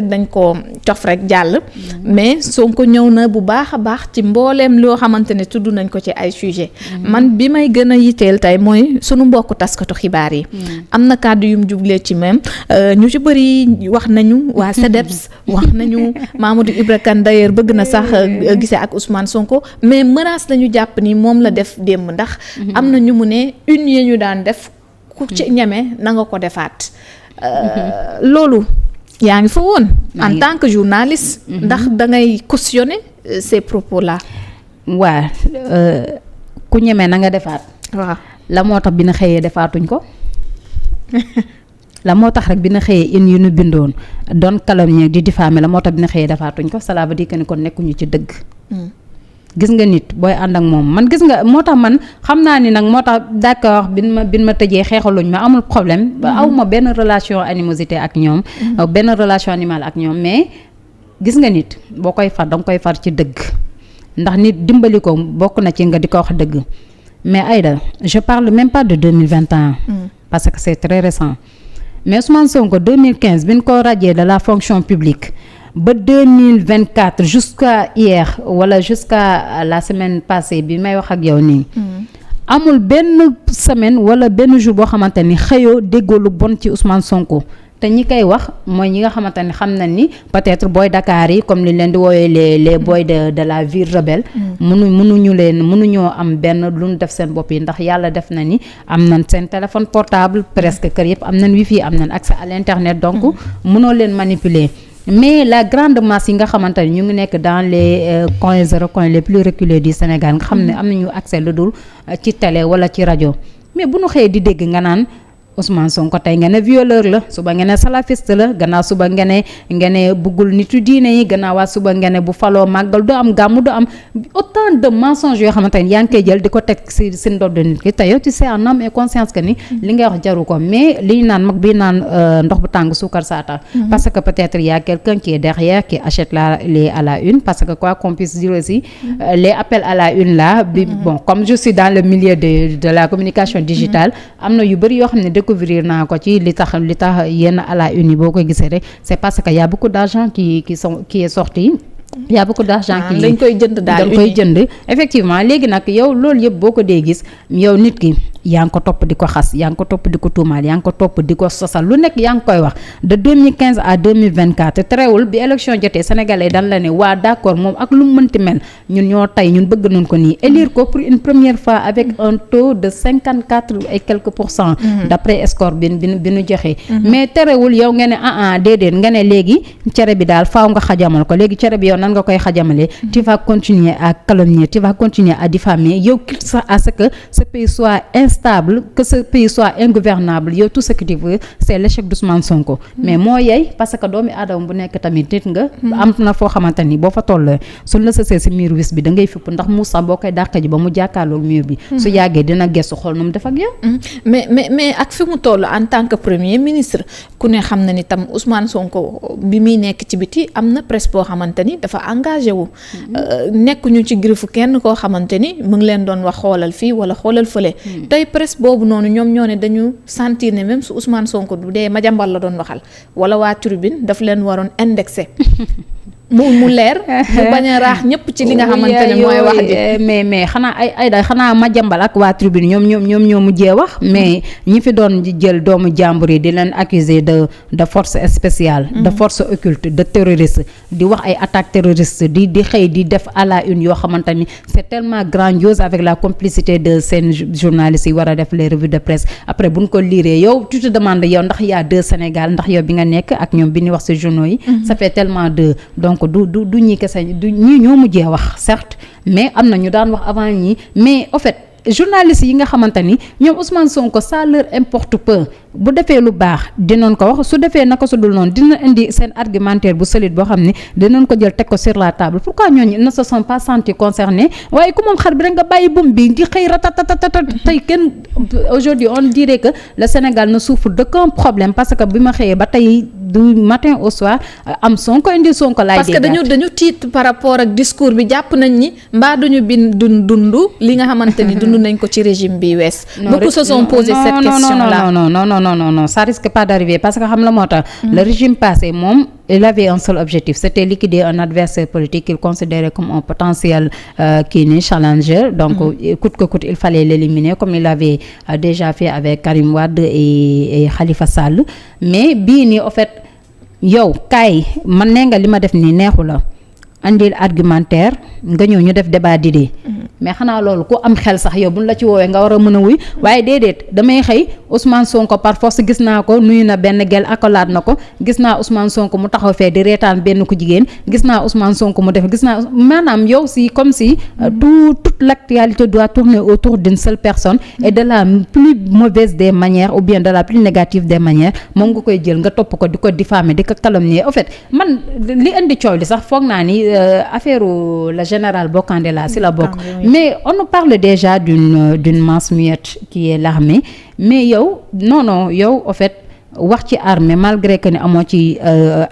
dañ ko cof rek jàll mais Sonko ñëw na bu baax a baax ci mbooleem loo xamante ne tudd nañ ko ci ay sujet man bi may gën a yitteel tey mooy sunu mbokk taskatu xibaar yi am na kàddu yum jublee ci même ñu ci bëri wax nañu waa CDEPS wax nañu Mamadou Ibra Kane d'ailleurs bëgg na sax gisee ak Ousmane Sonko mais menace lañu jàpp ni moom la def démb ndax am na ñu mu ne une yi ñu daan def ku ci ñeme na nga ko defaat loolu yaa ngi fa woon en tant que journaliste ndax da ngay cautionner ces propos là waa ku ñemee na nga defaat waaw la moo tax bi na xëyee defaatuñ ko la moo tax rek bi na xëyee in yu ñu bindoon doon calomnier di diffamer la moo tax bi na xëyee defaatuñ ko cela veut dire que ni kon nekkuñu ci dëgg gis nga nit booy ànd ak moom man gis nga moo tax man xam naa ni nag moo tax d'accord bin ma tëjee xeexaluñ ma amul problème aw ma benn relation animosité ak ñoom benn relation animale ak ñoom mais gis nga nit boo koy far danga koy far ci dëgg ndax nit dimbali ko bokk na ci nga di ko wax dëgg mais Aïda je parle même pas de 2021 parce que c'est très récent mais Ousmane Sonko 2015 bi ñu ko radié de la fonction publique ba 2024 jusqu'à hier wala jusqu'à la semaine passée bi may wax ak yow nii amul benn semaine wala benn jour boo xamante ni xëyoo déggoo lu bon ci Ousmane Sonko te ñi koy wax mooy ñi nga xamante ni xam nañ ni peut-être booy Dakar yi comme ni leen di woowee les boys de la ville rebelle mënuñoo am benn lu ñu def seen bopp yi ndax yàlla def na ni am nañ seen téléphone portable presque kër yëpp am nañ wifi am nañ accès à l'internet donc mënoo leen manipuler mais la grande masse yi nga xamante ni ñu ngi nekk dans les coins les plus reculés du Sénégal nga xam ne am nañu accès lu dul ci télé wala ci rajo mais bu ñu xëyee di dégg nga naan Ousmane Sonko tey nga ne violeur la suba nga ne salafiste la gannaaw suba nga ne buggul nitu diine yi gannaawaat suba nga ne bu faloo màggal du am gàmmu du am autant de mensonges yoo xamante ni yaa ngi koy jël di ko teg si ndodd nit ki te yow tu sais en âme et conscience que ni li ngay wax jaru ko mais li ñu naan mag bi naan ndox bu tàng suukar saata parce que peut-être y a quelqu'un qui est derrière qui achète les à la une parce que quoi qu'on puisse dire aussi les appels à la une là bi bon comme je suis dans le milieu de la communication digitale am na yu bëri yoo xam ne découvrir naa ko ci li tax yenn à la une yi boo ko gisee rek c'est parce que y a beaucoup d'argent qui est sorti y a beaucoup d'argent qui dañ koy jënd daal dañ koy jënd effectivement léegi nag yow loolu yëpp boo ko dee gis yow nit ki yaa ngi ko topp di ko xas yaa ngi ko topp di ko tuumaal yaa ngi ko topp di ko sosal lu nekk yaa ngi koy wax de 2015 à 2024 terewul bi élection jotee sénégalais dan la ne waa d'accord moom ak lu mu mënti mel ñun ñoo tey ñun bëgg nañ ko nii élire ko pour une première fois avec un taux de 54 et quelques % d'après score bi ñu joxee mais terewul yow nga ne déedéet nga ne léegi cere bi daal faaw nga xajamal ko léegi cere bi yow nan nga koy xajamalee tu vas continuer à calomnier tu vas continuer à diffamer yow quitte ça à ce que ce pays soit instable que ce pays soit ingouvernable yow tout ce que tu veux c'est l'échec d'Ousmane Sonko mais moo yey parce que doomi aadama bu nekk tamit nit nga am na foo xamante ni boo fa toll suñ la sësee si mur wis bi da ngay fipp ndax Moussa boo koy dàq ji ba mu jàkkaarloog mur bi su yàggee dina gestu xool nu mu def ak yow mais ak fi mu toll en tant que premier ministre ku ne xam na ni tam Ousmane Sonko bi muy nekk ci biti am na presse boo xamante ni dafa engagé wu nekkuñu ci griffu kenn koo xamante ni mu ngi leen doon wax xoolal fii wala xoolal fële tey presse boobu noonu ñoom ñoo ne dañu sentir ne même su Ousmane Sonko du dee Madiambal la doon waxal wala waa Tribune daf leen waroon indexé mu leer mu bañ a raax ñëpp ci li nga xamante ne mooy wax ji mais xanaa ay xanaa Madiambal ak waa Tribune ñoom ñoo mujjee wax mais ñi fi doon jël doomu jàmbur yi di leen accuser de force spéciale de force occulte de terroriste di wax ay attaques terroristes di xëy di def à la une yoo xamante ni c'est tellement grandiose avec la complicité de seen journalistes yi war a def les revues de presse après buñ ko liiree yow tu te demandes yow ndax y a deux Sénégal ndax yow bi nga nekk ak ñoom bi ñuy wax ci journaux yi ça fait tellement de donc du ñi kese du ñii ñoo mujjee wax certes mais am na ñu daan wax avant ñi mais en fait journalistes yi nga xamante ni ñoom Ousmane Sonko ça leur importe peu bu defee lu baax dinañ ko wax su defee naka su dul noonu dina indi seen argumentaire bu solide boo xam ne dinañ ko jël teg ko sur la table pourquoi ñooñu ne se sont pas sentis concernés waaye ku moom xar bi rek nga bàyyi bum bi di xëy ratatatata tey kenn aujourd'hui on dirait que le Sénégal ne souffre d'aucun problème parce que bi ma xëyee ba tey du matin au soir am Sonko indi Sonko laay parce que dañu tiit par rapport ak discours bi jàpp nañ ni mbaa duñu dund li nga xamante ni dund nañ ko ci régime bi wees beaucoup se sont posé cette question là non ça risque pas d'arriver parce que xam la moo tax le régime passé moom il avait un seul objectif, c'était liquider un adversaire politique qu'il considérait comme un potentiel challenger. Donc coûte que coûte il fallait l'éliminer, comme il avait déjà fait avec Karim Wade et Khalifa Sall. Mais bii nii en fait yow kaay man nee nga li ma def nii neexu la, andil argumentaire nga ñëw ñu def débat d'idées. Mais xanaa loolu ku am xel sax yow buñ la ci woowee nga war a mën a wuy, waaye déedéet damay xëy Ousmane Sonko par force gis naa ko nuyu na benn gel accolade na ko, gis naa Ousmane Sonko mu taxaw fee di reetaan benn ku jigéen, gis naa Ousmane Sonko mu def, gis naa maanaam yow si comme si toute l'actualité doit tourner autour d'une seule personne et de la plus mauvaise des manières ou bien de la plus négative des manières moom nga koy jël nga topp ko di ko diffamer di ko calomnier. En fait man li indi coow li sax foog naa ni affaire la générale Bokandé la si la bokk. Mais on nous parle déjà d'une masse muette qui est l'armée, mais yow non yow en fait wax ci armée malgré que ne amoo ci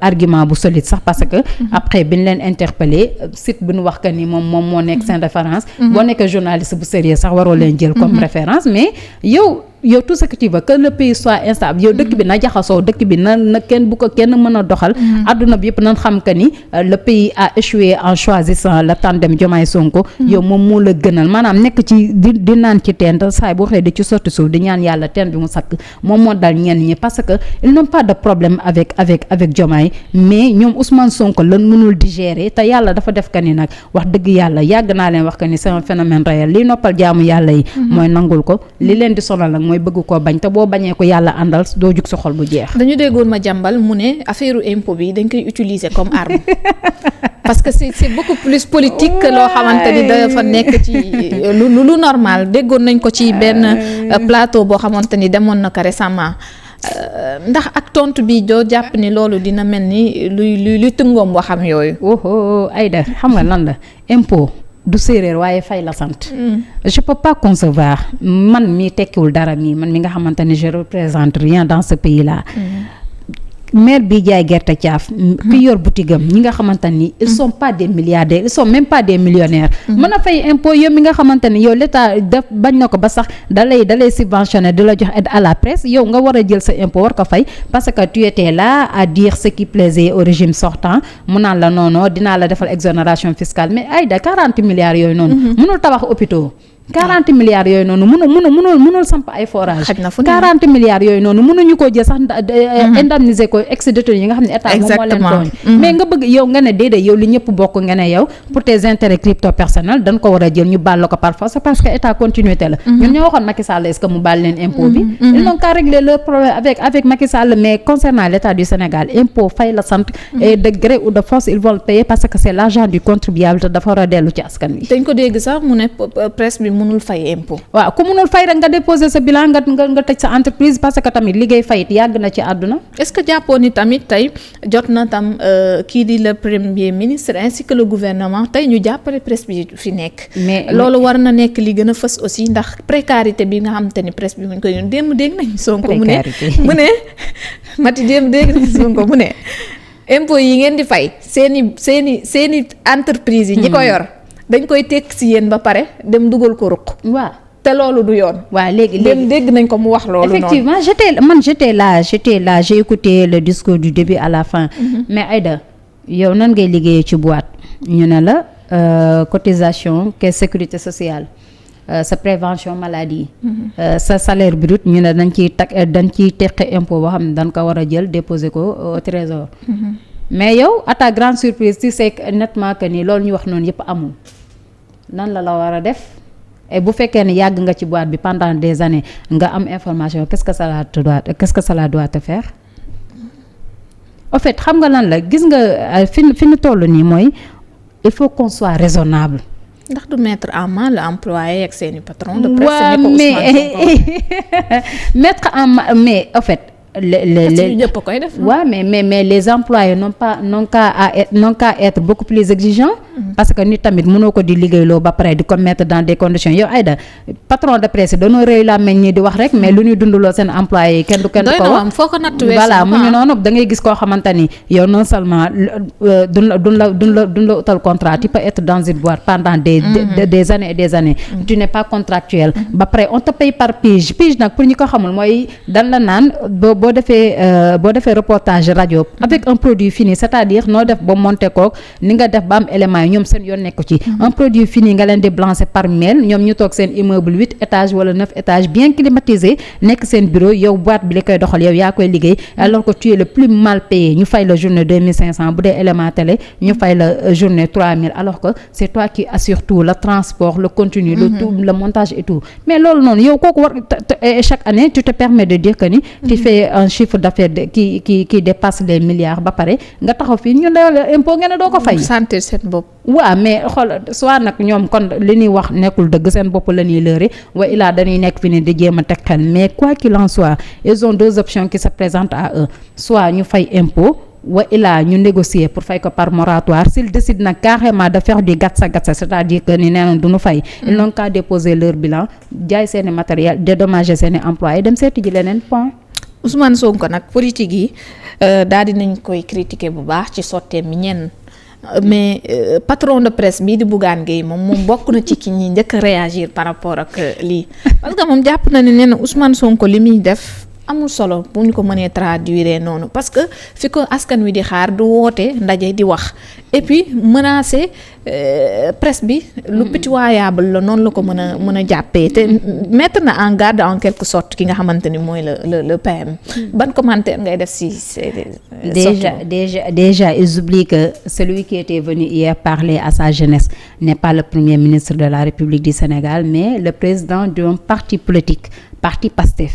argument bu solide sax, parce que après bi ñu leen interpellé site bi ñu wax que ni moom moo nekk seen référence. Boo nekk journaliste bu sérieux sax waroo leen jël comme référence. Mais yow tout ce que tu veux que le pays soit instable, yow dëkk bi na jaxasoo, dëkk bi na kenn bu ko kenn mën a doxal. adduna bi yëpp nañ xam que ni le pays a échoué en choisissant le tandem Diomaye Sonko. yow moom moo la gënal, maanaam nekk ci di naan ci teen te saay boo xëy di ci sotti suuf di ñaan yàlla teen bi mu sakk moom moo dal ñenn ñi, parce que ils n'ont pas de problème avec Diomaye, mais ñoom Ousmane Sonko lan mënul digérer. te yàlla dafa def que ni nag wax dëgg yàlla yàgg naa leen wax que ni c'est un phénomène réel. li noppal jaamu yàlla yi mooy nangul ko, li leen di sonal nag mooy bëgg koo bañ, te boo bañee ko yàlla àndal doo jug sa xol bu jeex. dañu déggoon ma jàmbal mu ne affaire impôt bi dañ koy utiliser comme arme parce que c'est beaucoup plus politique que loo xamante ni dafa nekk ci lu normal. déggoon nañ ko ci benn plateau boo xamante ni demoon na ko récemment. ndax ak tontu bi doo jàpp ni loolu dina mel ni luy tëngoom waxam yooyu. Aïda xam nga lan la impôt du séeréer waaye fay la sant. Je peux pas concevoir man mi tekkiwul dara man mi nga xamante ne je représente rien dans ce pays là. maire bi jaay gerte caaf ki yor boutique am ñi nga xamante ni ils sont pas des milliardaires, ils sont même pas des millionnaires. mën a fay impôt yow mi nga xamante ni yow l'état def bañ na ko ba sax dalay subventionné di la jox aide à la presse, yow nga war a jël sa impôt war ko fay parce que tu étais là à dire ce qui plaisait au régime sortant. mu naan la non dinaa la defal exonération fiscale, mais ay da 40 milliards yooyu noonu mënul tabax hôpitaux. 40 milliards yooyu noonu mënul samp ay forage. 40 milliards yooyu noonu mënuñu koo jël sax indemniser ko ex-détenus yi nga xam ne état moom moo leen tooñ. mais nga bëgg yow nga ne déedéet yow li ñëpp bokk nga ne yow pour tes intérêts crypto personnels dañ ko war a jël ñu baal la ko par force parce que état continuité la. ñun ñoo waxoon Macky Sall est-ce que mu baal leen impôt bi. ils n'ont qu'à régler leur problème avec Macky Sall, mais concernant l'état du Sénégal impôt fay la sant. et de gré ou de force ils vont le payer parce que c'est l'argent du contribuable te dafa war a dellu ci askan wi. dañ ko dégg sax mu ne presse bi mënul fay impôt. waaw ku mënul fay rek nga déposer sa bilan nga tëj sa entreprise parce que tamit liggéey fayit yàgg na ci àdduna. est-ce que jàppoon ni tamit tey jot na tam kii di le premier ministre ainsi que le gouvernement tey ñu jàppale presse bi fi nekk. mais loolu war na nekk li gën a fës aussi ndax précarité bi nga xam te ni presse bi mu ngi koy yoon démb dégg nañ Sonko mu ne Mati démb dégg nañ Sonko mu ne impôt yi ngeen di fay seeni entreprise yi ñi ko yor dañ koy tekk si yéen ba pare dem dugal ko ruq. waaw te loolu du yoon. waaw léegi dégg nañ ko mu wax loolu. effectivement j'étais là j'ai écouté le discours du début à la fin. mais Aïda yow nan ngay liggéeyee ci boîte ñu ne la cotisation caisse sécurité sociale sa prévention maladie. sa salaire brut ñu ne dañ ciy teqe impôt boo xam ne dañ ko war a jël déposer ko au trésor. mais yow à ta grande surprise tu sais nettement que ni loolu ñu wax noonu yëpp amul. nan la war a def et bu fekkee ne yàgg nga ci boîte bi pendant des années nga am information qu'est-ce que cela doit te faire. en fait xam nga lan la gis nga fi ñu toll nii mooy il faut qu'on soit raisonnable. ndax du mettre en mal l'employé ak seeni patron de presse. mettre en mal mais en fait. ñëpp koy def. waaw mais les employés n'ont qu'à être beaucoup plus exigeants. parce que nit tamit mënoo ko di liggéeyloo ba pare di ko mettre dans des conditions yow Aïda patron de presse dañoo rëy la meñ ñi di wax rek mais lu ñuy dundaloo seen employé yi kenn du ko wax. foo ko natt weesu voilà mu ngi noonu da ngay gis koo xamante ni yow non seulement duñ la utal contrat tu peux être dans une boîte pendant des années et des années. tu n'es pas contractuel. ba pare on te paye par pige nag pour ñi ko xamul mooy dan la naan boo boo defee reportage rajo avec un produit fini c'est-à-dire noo def ba monter kook ni nga def ba am éléments yi ñoom seen yoon nekku ci un produit fini nga leen di balancer par mail ñoom ñu toog seen immeuble 8 étages wala 9 étages bien climatisé nekk seen bureau yow boîte bi li koy doxal yow yaa koy liggéey alors que tu es le plus mal payé ñu fay la journée 2500 bu dee élément télé ñu fay la journée 3000 alors que c'est toi qui assure tout le transport le contenu le tout le montage et tout mais loolu noonu yow kooku war chaque année tu te permets de dire que ni tu fais un chiffre d'affaires qui dépasse les milliards ba pare nga taxaw fii ñu ne impôt nga ne doo ko fay santé seen bopp waaw mais xool soit nag ñoom kon li ñuy wax nekkul dëgg seen bopp la ñuy lëre wa ilaa dañuy nekk fi ni di jéem a teg xel mais quoi qu'il en soit ils ont deux options qui se présentent à eux soit ñu fay impôt wa ilaa ñu négocier pour fay ko par moratoire s'ils décident nag carrément de faire du gatsa c'est-à-dire que ni nee na du ñu fay ils n'ont qu'à déposer leur bilan jaay seeni matériel dédommager seeni employés dem seeti ji leneen point. Ousmane Sonko nag politique yi daal dinañ koy critiquer bu baax ci sotteem mi ñenn mais patron de presse bii di Bougane Gueye moom bokk na ci ki ñi njëkk a réagir par rapport ak lii parce que moom jàpp na ne nee na Ousmane Sonko li muy def amul solo bu ñu ko mënee traduire noonu parce que fi ko askan wi di xaar du woote ndaje di wax et puis menacer presse bi lu pitoyable la noonu la ko mën a jàppee te mettre na en garde en quelque sorte ki nga xamante ni mooy le PM ban commentaire ngay def si déjà ils oublient que celui qui était venu hier parler à sa jeunesse n'est pas le premier ministre de la République du Sénégal mais le président d'un parti politique parti PASTEF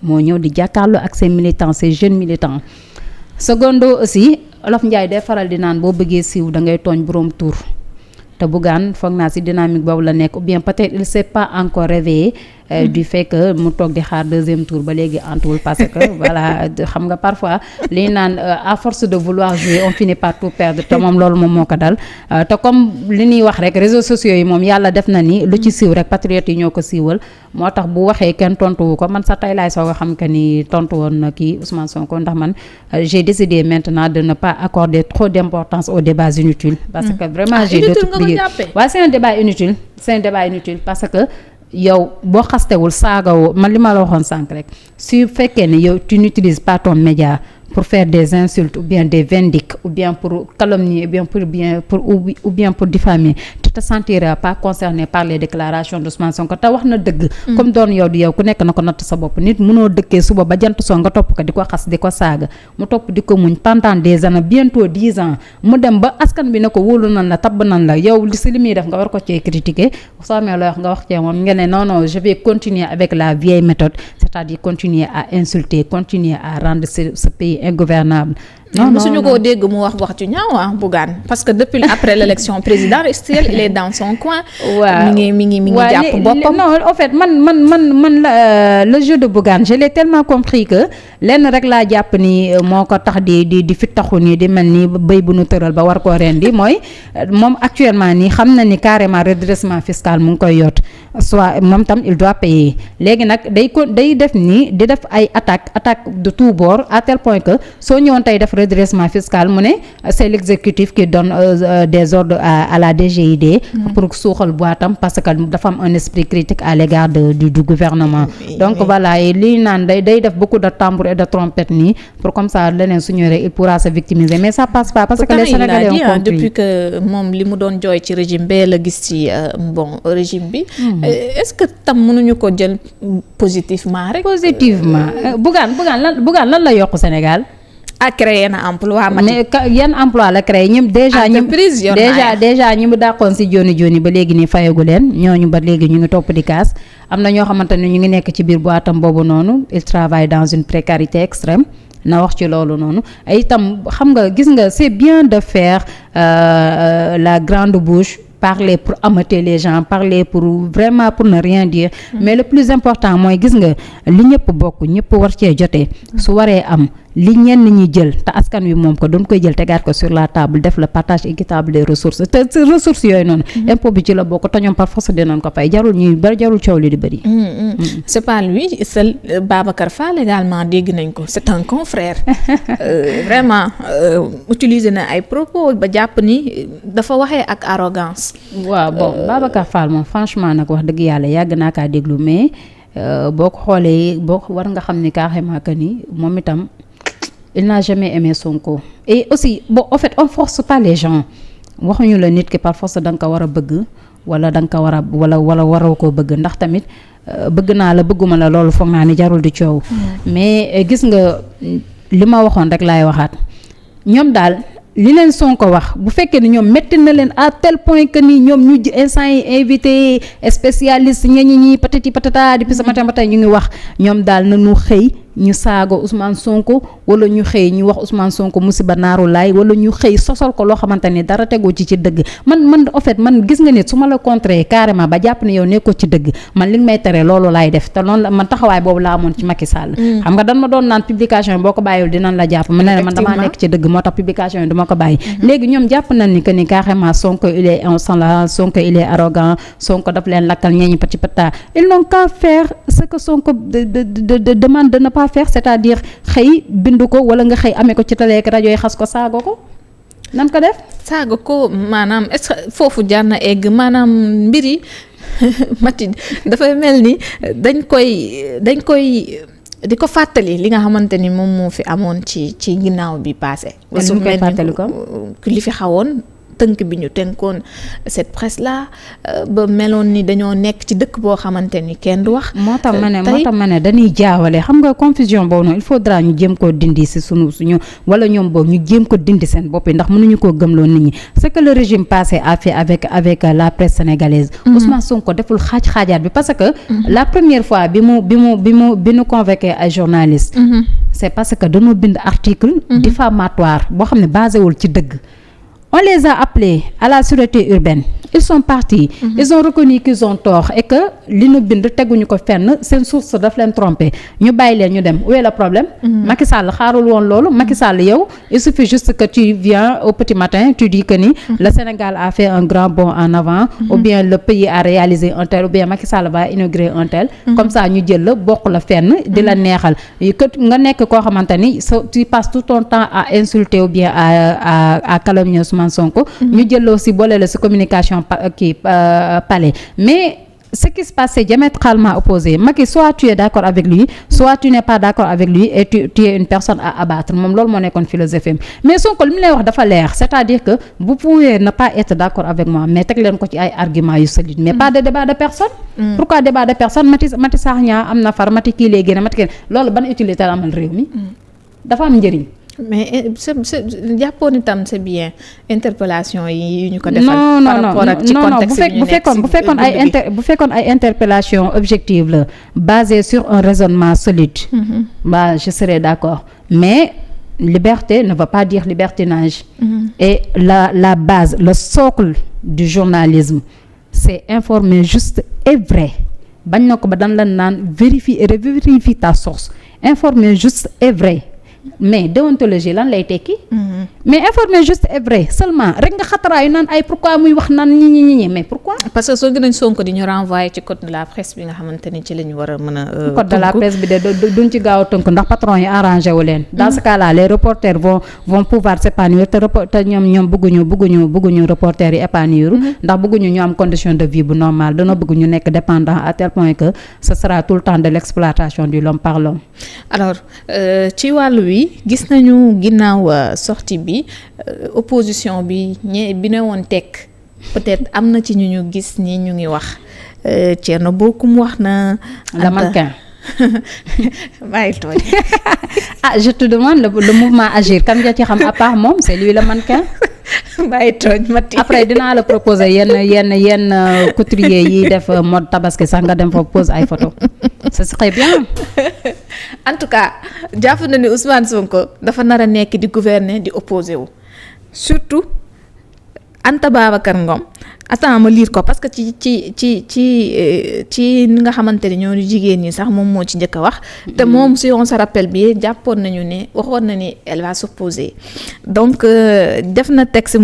moo ñëw di jàkkaarloo ak ses militants ses jeunes militants secondo aussi Olof Njaay day faral di naan boo bëggee siiw da ngay tooñ boroom tur te Bougane foog naa ci dynamique boobu la nekk ou bien peut-être il s'est pas encore réveillé du fait que mu toog di xaar deuxième tour ba léegi antuwul parce que voilà xam nga parfois li naan à force de vouloir jouer on finit par tout perdre te moom loolu moom moo ko dal te comme li ñuy wax rek réseaux sociaux yi moom yàlla def na ni lu ci siiw rek patriotes yi ñoo ko siiwal moo tax bu waxee kenn tontuwu ko man sax tey laay soog a xam que ni tontu woon na kii Ousmane Sonko ndax man j'ai décidé maintenant de ne pas accorder trop d'importance aux débats inutiles parce que vraiment j'ai d'autres priorités waaw c'est un débat inutile parce que yow boo xastewul saagawoo man li ma la waxoon sànq rek su fekkee ne yow tu n'utilises pas ton média pour faire des insultes ou bien des vindictes ou bien pour calomnier ou bien pour diffamer tu te sentiras pas concerné par les déclarations d'Ousmane Sonko te wax na dëgg comme doon yow di yow ku nekk na ko natt sa bopp nit mënoo dëkkee suba ba jant soo nga topp ko di ko xas di ko saaga mu topp di ko muñ pendant des années bientôt 10 ans mu dem ba askan bi ne ko wóolu nan la tabb nan la yow si li muy def nga war ko cee critiquer soo amee looy wax nga wax cee moom nga ne non je vais continuer avec la vieille méthode c'est-à-dire continuer à insulter continuer à rendre ce pays ingouvernable. non suñu ko dégg mu wax ci ñaaw Bougane parce que depuis après l'élection présidentielle il est dans son coin. waaw mi ngi jàpp boppam. non en fait man la le jeu de Bougane je l'ai tellement compris que lenn rek laa jàpp ni moo ko tax di fi taxu nii di mel ni béy bu nu tëral ba war koo rendi mooy moom actuellement nii xam na ni carrément redressement fiscal mu ngi koy yott soit moom tam il doit payer léegi nag day def nii di def ay attaque de tout bord à tel point que soo ñëwoon tey def redressement fiscal mu ne c'est l'exécutif qui donne des ordres à la DGID pour suuxal boitam parce que dafa am un esprit critique à l'égard du gouvernement donc voilà lii naan day def beaucoup de tambour et de trompette nii pour comme ça leneen su ñëwee il pourra se victimiser mais ça passe pas parce que les Sénégalais ont compris depuis que moom li mu doon jooy ci régime bee la gis ci régime bi est-ce que tam mënuñu ko jël positivement rek Bougane lan la yokk Sénégal a créé na emploi mais yan emploi la créé ñim déjà ñi mu dàqoon si joni ba léegi nii fayagu leen ñooñu ba léegi ñu ngi topp di kaas am na ñoo xamante ne ñu ngi nekk ci biir boitam boobu noonu il travaille dans une précarité extrême na wax ci loolu noonu ay itam xam nga gis nga c'est bien de faire la grande bouche parler pour ameuter les gens parler pour vraiment pour ne rien dire mais le plus important mooy gis nga li ñëpp bokk ñëpp war cee jotee su waree am li ñenn ñi jël te askan wi moom ko doon koy jël tegaat ko sur la table def le partage équitable des ressources te ressources yooyu noonu impôt bi ci la bokk te ñoom par force dinañ ko fay jarul coow li di bëri c'est pas lui seul Babacar Fall également dégg nañ ko c'est un confrère vraiment utiliser na ay propos ba jàpp ni dafa waxee ak arrogance waaw bon Babacar Fall moom franchement nag wax dëgg yàlla yàgg naa kaa déglu mais boo ko xoolee war nga xam ni carrément que ni moom itam il n'a jamais aimé Sonko. Et aussi bon en fait on force pas les gens waxuñu la nit ki par force da nga ko war a bëgg wala da nga ko war a wala waroo koo bëgg ndax tamit bëgg naa la bëgguma la loolu foog naa ni jarul di coow. mais gis nga li ma waxoon rek laay waxaat ñoom daal. li leen Sonko wax bu fekkee ne ñoom métti na leen à tel point que ni ñoom ñu instant yi invité spécialiste ñi patati patata depuis ce matin ba tey ñu ngi wax ñoom daal na ñu xëy ñu saago Ousmane Sonko wala ñu xëy ñu wax Ousmane Sonko musiba naaru laay wala ñu xëy sosal ko loo xamante ni dara tegoo ci dëgg man en fait man gis nga nit su ma la contré carrément ba jàpp ne yow nekkoo ci dëgg man li nga may tere loolu laay def te noonu la man taxawaay boobu laa amoon ci Macky Sall. xam nga dan ma doon naan publication yi boo ko bàyyiwul dinañ la jàpp ma ne man damaa nekk ci dëgg moo tax publication yi duma ko bàyyi. léegi ñoom jàpp nañ ni que ni carrément Sonko il est insolent Sonko il est arrogant Sonko daf leen lakkal ñeeñi pati pata ils n'ont qu'à faire ce que Sonko demande de ne pas faire c'est-à-dire xëy bindu ko wala nga xëy amee ko ci télé ak rajo yi xas ko saago ko nan ko def. saago ko maanaam est-ce que foofu jar na egg maanaam mbir yi Mati dafay mel ni dañ koy di ko fàttali li nga xamante ni moom moo fi amoon ci ginnaaw bi passé. su koy fàttali ko li fi xawoon tënk bi ñu tënkoon cette presse là ba meloon ni dañoo nekk ci dëkk boo xamante ni kenn du wax. moo tax ma ne dañuy jaawale xam nga confusion boobu noonu il faudra ñu jéem koo dindi si suñu wala ñoom boobu ñu jéem ko dindi seen bopp yi ndax mënuñu koo gëmloo nit ñi ce que le régime passé a fait avec la presse sénégalaise. Ousmane Sonko deful xaajaat bi parce que. la première fois bi nu convoqué ay journalistes. c'est parce que dañoo bind article. diffamatoire boo xam ne basé wul ci dëgg. On les a appelés à la sûreté urbaine. Ils sont partis. Ils ont reconnu qu'ils ont tort et que li ñu bind teguñu ko fenn seen source daf leen trompé ñu bàyyi leen ñu dem où est le problème. Macky Sall xaarul woon loolu Macky Sall yow il suffit juste que tu viens au petit matin tu dis que ni le Sénégal a fait un grand bond en avant. Ou bien le pays a réalisé un tel ou bien Macky Sall va inaugurer un tel. Comme ça ñu jël la bokk la fenn di la neexal que nga nekk koo xamante ni tu passes tout ton temps à insulter ou bien à calomnier Sonko ñu jël aussi boole la ci communication palais mais ce qui se passe c'est diamétralement opposé Macky soit tu es d'accord avec lui soit tu n'es pas d'accord avec lui et tu es une personne à abattre moom loolu moo nekkoon philosophie mais Sonko li mu lay wax dafa leer c'est-à-dire que vous pouvez ne pas être d'accord avec moi mais teg leen ko ci ay arguments yu solides mais pas de débat de personne. Pourquoi débat de personne Mati Sarr Niang am na far Mati kii lay génne Mati kii loolu ban utilité la amal réew mi dafa am njëriñ. mais jàppoon itam c'est bien interpellation yi ñu ko defal. par rapport ak ci contexte bi ñu nekk bu fekkoon ay interpellation objective la basée sur un raisonnement solide. Je serais d'accord mais liberté ne veut pas dire libertinage. Et la base le socle du journalisme c'est informer juste et vrai bañ na ko ba dañ la naan vérifie et revérifie ta source informer juste et vrai. mais déontologie lan lay tekki. mais informer juste et vrai seulement rek nga xataraayu naan ay pourquoi muy wax naan ñi mais pourquoi. parce que soo gën a Sonko di ñu renvoyer ci code de la presse bi nga xamante ni ci la ñu war a mën a. code de la presse bi de duñ ci gaaw a tënk ndax patron yi arrangé wu leen. dans ce cas là les reporters vont pouvoir s'épanouir te ñoom bëgguñu reporters yi épanouir. ndax bëgguñu ñu am condition de vie bu normal dana bëgg ñu nekk dépendant à tel point que ce sera tout le temps de l'exploitation du l'homme par l'homme. alors ci wàllu wi gis nañu ginnaaw sortie bi opposition bi bi ne woon tekk peut-être am na ci ñu gis ni ñu ngi wax Thierno Bocoum wax na. la mannequin. bàyyi tooñ. Je te demande le mouvement Agir kan nga ci xam à part moom c'est lui le mannequin. bàyyi tooñ Mati. après dinaa la proposer yenn couturier yi def mode tabaski sax nga dem fa pose ay photo ce serait bien. en tout cas jàpp na ni Ousmane Sonko dafa nar a nekk di gouverner di opposé wu surtout Anta Babacar Ngom attends ma lire ko parce que ci ni nga xamante ni ñoo jigéen ñi sax moom moo ci njëkk a wax. te moom si on se rappelle bi jàppoon nañu ne waxoon na ni elle va s'opposer donc def na texte.